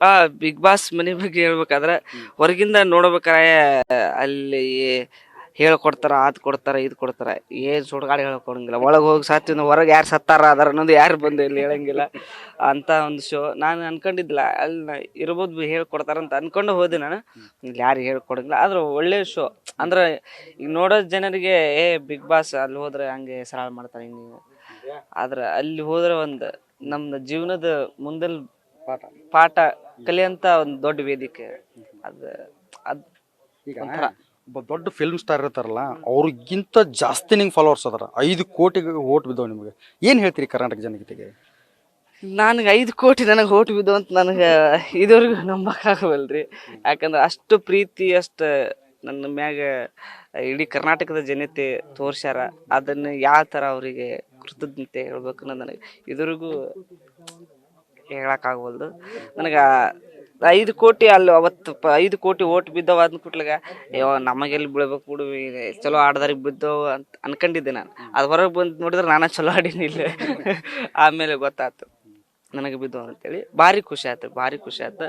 ಆ big boss ಮನೆ ಬಗ್ಗೆ ಹೇಳ್ಬೇಕಾದ್ರೆ ಹೊರಗಿಂದ ನೋಡ್ಬೇಕಾರೆ ಅಲ್ಲಿ ಹೇಳ್ಕೊಡ್ತಾರ ಅದ್ ಕೊಡ್ತಾರ ಇದ್ ಕೊಡ್ತಾರ. ಏನ್ ಸುಡ್ಗಾಡು ಹೇಳ್ಕೊಡಂಗಿಲ್ಲ. ಒಳಗ್ ಹೋಗಿ ಸತ್ತಿನ ಹೊರಗೆ ಯಾರು ಸತ್ತಾರ ಅದಾರ ಅನ್ನೋದು ಯಾರು ಬಂದು ಇಲ್ಲಿ ಹೇಳಂಗಿಲ್ಲ ಅಂತ ಒಂದು ಶೋ. ನಾನು ಅನ್ಕೊಂಡಿದ್ದಿಲ್ಲ ಅಲ್ಲಿ ಇರ್ಬೋದು ಹೇಳ್ಕೊಡ್ತಾರ ಅಂತ ಅನ್ಕೊಂಡು ಹೋದೆ ನಾನು. ಇಲ್ಲಿ ಯಾರು ಹೇಳ್ಕೊಡಂಗಿಲ್ಲ. ಆದ್ರೆ ಒಳ್ಳೆ ಶೋ. ಅಂದ್ರೆ ಈಗ ನೋಡೋ ಜನರಿಗೆ ಬಿಗ್ ಬಾಸ್ ಅಲ್ಲಿ ಹೋದ್ರೆ ಹಂಗೆ ಸರಾಳ ಮಾಡ್ತಾರೆ ಹಿಂಗೆ. ಆದ್ರೆ ಅಲ್ಲಿ ಹೋದ್ರೆ ಒಂದು ನಮ್ದು ಜೀವನದ ಮುಂದಲ್ ಪಾಠ ಕಲಿಯಂತ ಒಂದು ದೊಡ್ಡ ವೇದಿಕೆ ಅದ. ಅದ್ ಈಗ ಒಂಥರ ಒಬ್ಬ ದೊಡ್ಡ ಫಿಲ್ಮ್ ಸ್ಟಾರ್ ಇರ್ತಾರಲ್ಲ ಅವ್ರಿಗಿಂತ ಜಾಸ್ತಿ ನಿಂಗೆ ಫಾಲೋವರ್ಸ್ ಅದಾರ. 5 ಕೋಟಿ ಓಟ್ ಬಿದ್ದವ್ ನಿಮಗೆ. ಏನು ಹೇಳ್ತೀರಿ ಕರ್ನಾಟಕ ಜನತೆಗೆ? ನನಗೆ 5 ಕೋಟಿ ನನಗೆ ಓಟ್ ಬಿದ್ದು ಅಂತ ನನಗೆ ಇದುವರೆಗೂ ನಂಬಕ್ಕಾಗವಲ್ರಿ. ಯಾಕಂದ್ರೆ ಅಷ್ಟು ಪ್ರೀತಿ ಅಷ್ಟು ನನ್ನ ಮ್ಯಾಗ ಇಡೀ ಕರ್ನಾಟಕದ ಜನತೆ ತೋರ್ಸ್ಯಾರ. ಅದನ್ನು ಯಾವ ಥರ ಅವರಿಗೆ ಕೃತಜ್ಞತೆ ಹೇಳ್ಬೇಕು ಅನ್ನೋದು ನನಗೆ ಇದುವರೆಗೂ ಹೇಳಕ್ಕಾಗವಲ್ದು. ನನಗೆ 5 ಕೋಟಿ ಅಲ್ಲಿ ಅವತ್ತು 5 ಕೋಟಿ ಓಟ್ ಬಿದ್ದವ ಅಂದ ಕೂಟ್ಲಾಗ ಅಯ್ಯೋ ನಮಗೆಲ್ಲಿ ಬೀಳ್ಬೇಕು ಬಿಡು, ಚಲೋ ಆಡ್ದಾರಿಗೆ ಬಿದ್ದವು ಅಂತ ಅನ್ಕೊಂಡಿದ್ದೆ ನಾನು. ಅದು ಹೊರಗೆ ಬಂದು ನೋಡಿದ್ರೆ ನಾನು ಚಲೋ ಆಡೀನಿಲ್ಲ. ಆಮೇಲೆ ಗೊತ್ತಾಯ್ತು ನನಗೆ ಬಿದ್ದವು ಅಂತೇಳಿ. ಭಾರಿ ಖುಷಿ ಆಯ್ತು, ಭಾರಿ ಖುಷಿ ಆಯ್ತು.